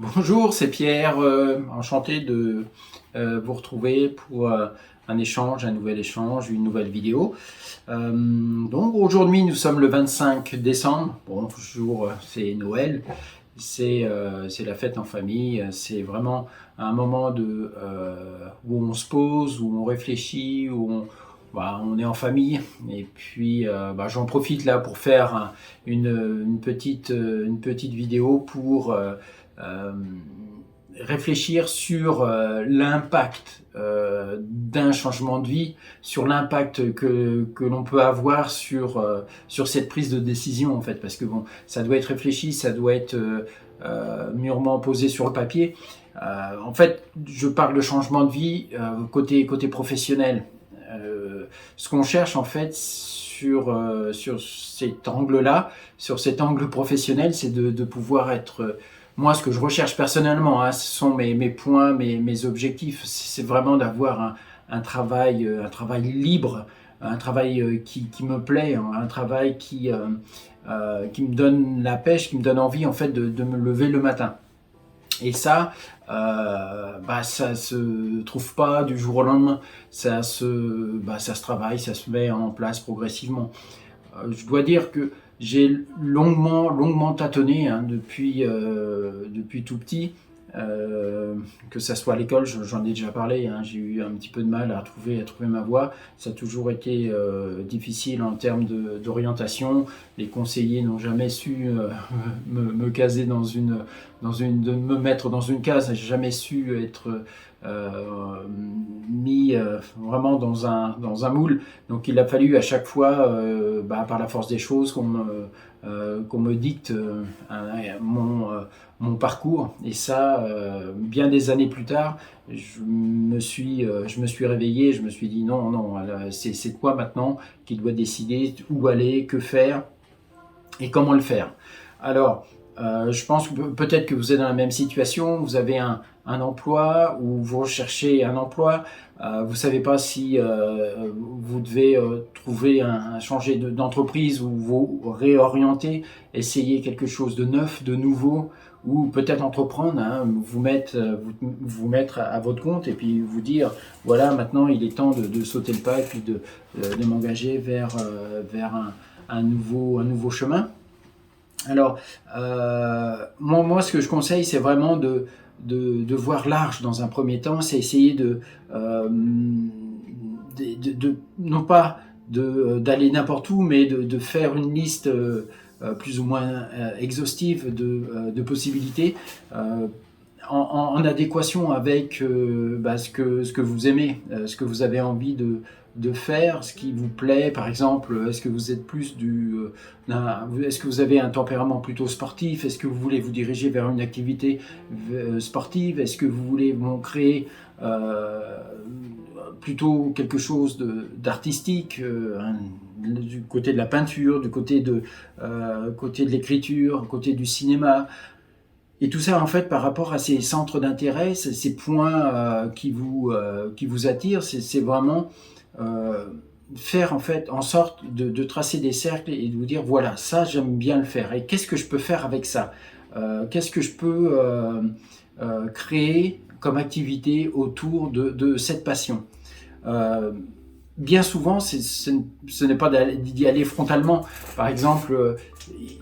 Bonjour, c'est Pierre, enchanté de vous retrouver pour un échange, un nouvel échange, une nouvelle vidéo. Donc aujourd'hui nous sommes le 25 décembre, bon jour c'est Noël, c'est la fête en famille, c'est vraiment un moment où on se pose, où on réfléchit, on est en famille et puis j'en profite là pour faire une petite vidéo pour euh, réfléchir sur l'impact d'un changement de vie, sur l'impact que l'on peut avoir sur cette prise de décision en fait, parce que bon, ça doit être réfléchi, ça doit être mûrement posé sur le papier. En fait, je parle de changement de vie côté professionnel. Ce qu'on cherche en fait sur cet angle-là, sur cet angle professionnel, c'est de pouvoir être moi, ce que je recherche personnellement, ce sont mes points, mes objectifs. C'est vraiment d'avoir un travail libre, un travail qui me plaît, un travail qui me donne la pêche, qui me donne envie en fait de me lever le matin. Et ça se trouve pas du jour au lendemain. Ça se travaille, ça se met en place progressivement. Je dois dire que j'ai longuement tâtonné depuis tout petit, que ça soit à l'école, j'en ai déjà parlé, j'ai eu un petit peu de mal à trouver ma voie. Ça a toujours été difficile en termes d'orientation. Les conseillers n'ont jamais su me caser de me mettre dans une case. J'ai jamais su être mis vraiment dans un moule. Donc il a fallu à chaque fois, par la force des choses, qu'on me dicte mon parcours. Et ça, bien des années plus tard, je me suis réveillé, je me suis dit non, c'est toi maintenant qui dois décider où aller, que faire et comment le faire. Alors, je pense que peut-être que vous êtes dans la même situation, vous avez un emploi ou vous recherchez un emploi, vous ne savez pas si vous devez changer d'entreprise ou vous réorienter, essayer quelque chose de neuf, de nouveau, ou peut-être entreprendre, vous mettre à votre compte et puis vous dire voilà, maintenant il est temps de sauter le pas et puis de m'engager vers un nouveau chemin. Alors, moi, ce que je conseille, c'est vraiment de voir large dans un premier temps, c'est essayer non pas d'aller n'importe où, mais de faire une liste plus ou moins exhaustive de possibilités en adéquation avec ce que vous aimez, ce que vous avez envie de faire, ce qui vous plaît. Par exemple, est-ce que vous êtes est-ce que vous avez un tempérament plutôt sportif? Est-ce que vous voulez vous diriger vers une activité sportive? Est-ce que vous voulez créer plutôt quelque chose d'artistique, du côté de la peinture, du côté de l'écriture, du côté du cinéma? Et tout ça, en fait, par rapport à ces centres d'intérêt, ces points qui vous attirent, c'est vraiment euh, faire en fait en sorte de tracer des cercles et de vous dire voilà, ça j'aime bien le faire. Et qu'est-ce que je peux faire avec ça? Qu'est-ce que je peux créer comme activité autour de cette passion? Euh, Bien souvent, ce n'est pas d'y aller frontalement. Par exemple,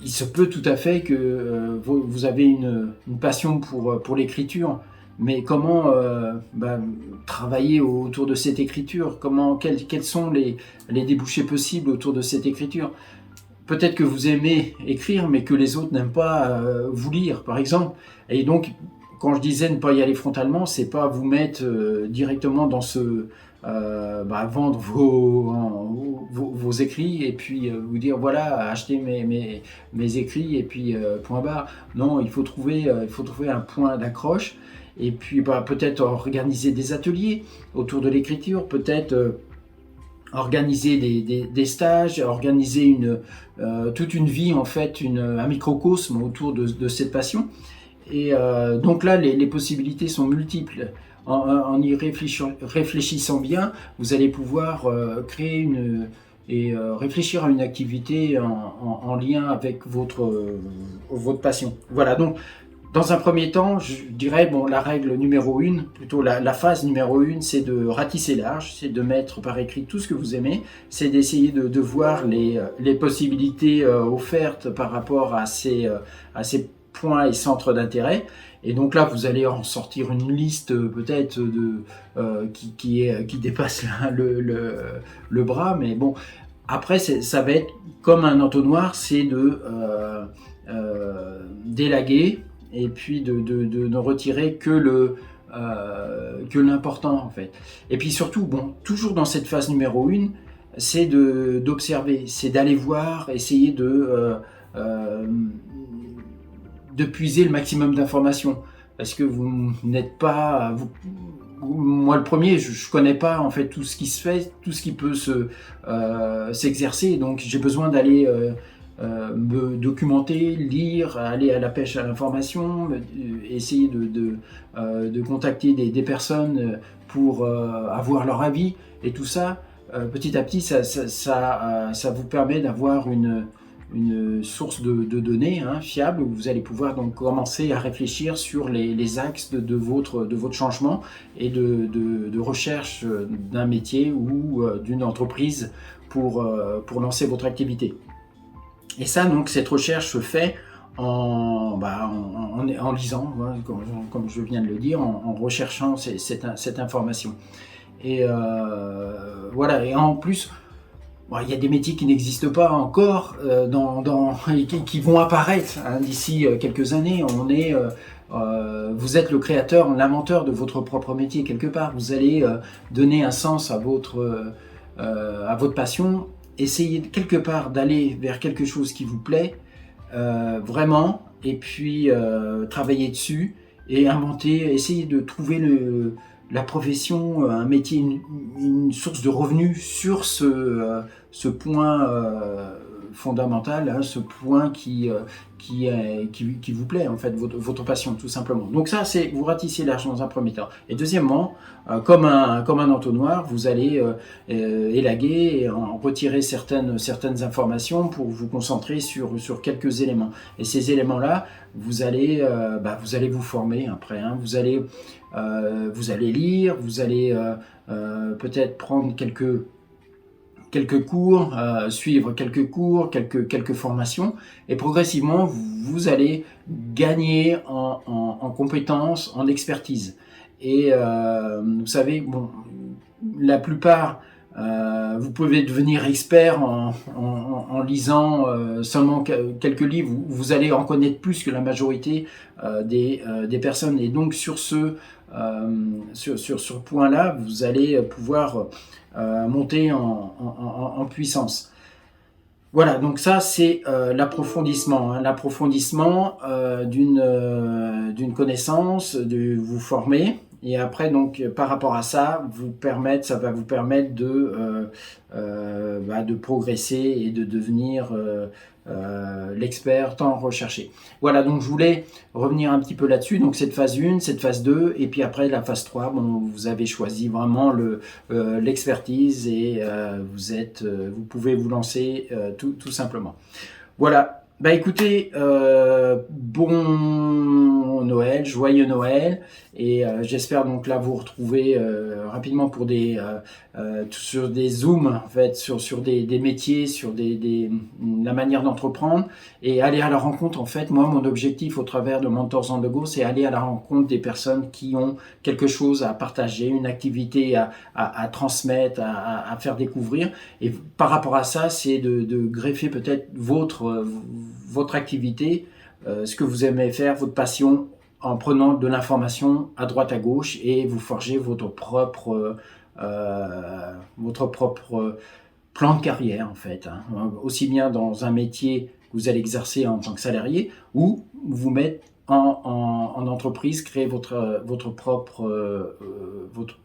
il se peut tout à fait que vous avez une passion pour l'écriture, mais comment travailler autour de cette écriture? Quels sont les débouchés possibles autour de cette écriture? Peut-être que vous aimez écrire, mais que les autres n'aiment pas vous lire, par exemple. Et donc, quand je disais ne pas y aller frontalement, c'est pas vous mettre directement dans vendre vos écrits et puis vous dire voilà, achetez mes écrits et puis point barre. Non, il faut trouver un point d'accroche et puis peut-être organiser des ateliers autour de l'écriture, peut-être organiser des stages, organiser toute une vie en fait, un microcosme autour de cette passion. Et donc là, les possibilités sont multiples. En y réfléchissant bien, vous allez pouvoir créer réfléchir à une activité en lien avec votre passion. Voilà, donc Dans un premier temps, je dirais, bon, la règle numéro 1, plutôt la phase numéro 1, c'est de ratisser large, c'est de mettre par écrit tout ce que vous aimez, c'est d'essayer de voir les possibilités offertes par rapport à ces points et centres d'intérêt. Et donc là, vous allez en sortir une liste peut-être qui dépasse le bras, mais bon, après, ça va être comme un entonnoir, c'est de d'élaguer et puis de ne retirer que l'important en fait. Et puis surtout, bon, toujours dans cette phase numéro 1, c'est d'observer, c'est d'aller voir, essayer de puiser le maximum d'informations. Parce que vous n'êtes pas... moi le premier, je connais pas en fait tout ce qui se fait, tout ce qui peut s'exercer, donc j'ai besoin d'aller me documenter, lire, aller à la pêche à l'information, essayer de contacter des personnes pour avoir leur avis, et tout ça, petit à petit, ça vous permet d'avoir une source de données fiable, où vous allez pouvoir donc commencer à réfléchir sur les axes de votre changement et de recherche d'un métier ou d'une entreprise pour lancer votre activité. Et ça, donc, cette recherche se fait en lisant, comme je viens de le dire, en recherchant cette information. Et voilà, et en plus, il y a des métiers qui n'existent pas encore qui vont apparaître d'ici quelques années. Vous êtes le créateur, l'inventeur de votre propre métier quelque part. Vous allez donner un sens à votre passion. Essayez quelque part d'aller vers quelque chose qui vous plaît vraiment, et puis travailler dessus et inventer, essayer de trouver la profession, un métier, une source de revenus sur ce point fondamental, ce point qui vous plaît, en fait, votre passion, tout simplement. Donc ça, c'est vous ratissez large dans un premier temps. Et deuxièmement, comme un entonnoir, vous allez élaguer et en retirer certaines informations pour vous concentrer sur quelques éléments. Et ces éléments-là, vous allez vous former après. Vous allez lire, vous allez peut-être prendre quelques cours, suivre quelques cours, quelques formations, et progressivement vous allez gagner en compétences, en expertise. Et vous savez, bon, la plupart, vous pouvez devenir expert en lisant seulement quelques livres. Vous allez en connaître plus que la majorité des personnes. Et donc sur ce point-là, vous allez pouvoir monter en puissance. Voilà, donc ça c'est l'approfondissement, l'approfondissement d'une connaissance, de vous former. Et après, donc, par rapport à ça, ça va vous permettre de progresser et de devenir l'expert tant recherché. Voilà, donc je voulais revenir un petit peu là-dessus. Donc cette phase 1, cette phase 2, et puis après la phase 3, bon, vous avez choisi vraiment l'expertise et vous pouvez vous lancer tout simplement. Voilà. Bah écoutez, bon Noël, joyeux Noël, et j'espère donc là vous retrouver rapidement pour sur des zooms en fait, sur des métiers, sur la manière d'entreprendre, et aller à la rencontre en fait. Moi, mon objectif au travers de Mentors on the Go, c'est aller à la rencontre des personnes qui ont quelque chose à partager, une activité à transmettre, à faire découvrir, et par rapport à ça, c'est de greffer peut-être votre activité, ce que vous aimez faire, votre passion, en prenant de l'information à droite à gauche, et vous forgez votre propre plan de carrière en fait, aussi bien dans un métier que vous allez exercer en tant que salarié, ou vous mettre en entreprise, créer votre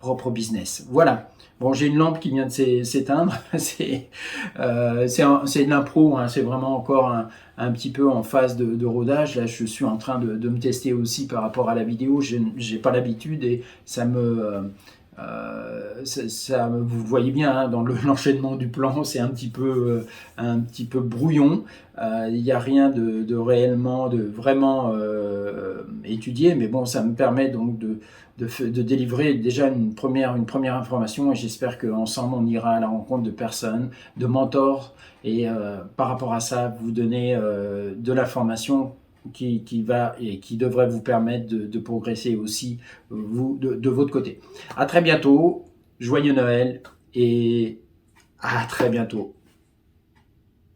propre business. Voilà. Bon, j'ai une lampe qui vient de s'éteindre. C'est de l'impro, c'est vraiment encore un petit peu en phase de rodage. Là, je suis en train de me tester aussi par rapport à la vidéo. J'ai pas l'habitude, et ça me Vous voyez bien hein, dans l'enchaînement du plan, c'est un petit peu brouillon. Il n'y a rien de réellement, de vraiment étudié, mais bon, ça me permet donc de délivrer déjà une première information et j'espère qu'ensemble on ira à la rencontre de personnes, de mentors et par rapport à ça, vous donner de la formation qui va et qui devrait vous permettre de progresser aussi vous de votre côté. À très bientôt, joyeux Noël et à très bientôt.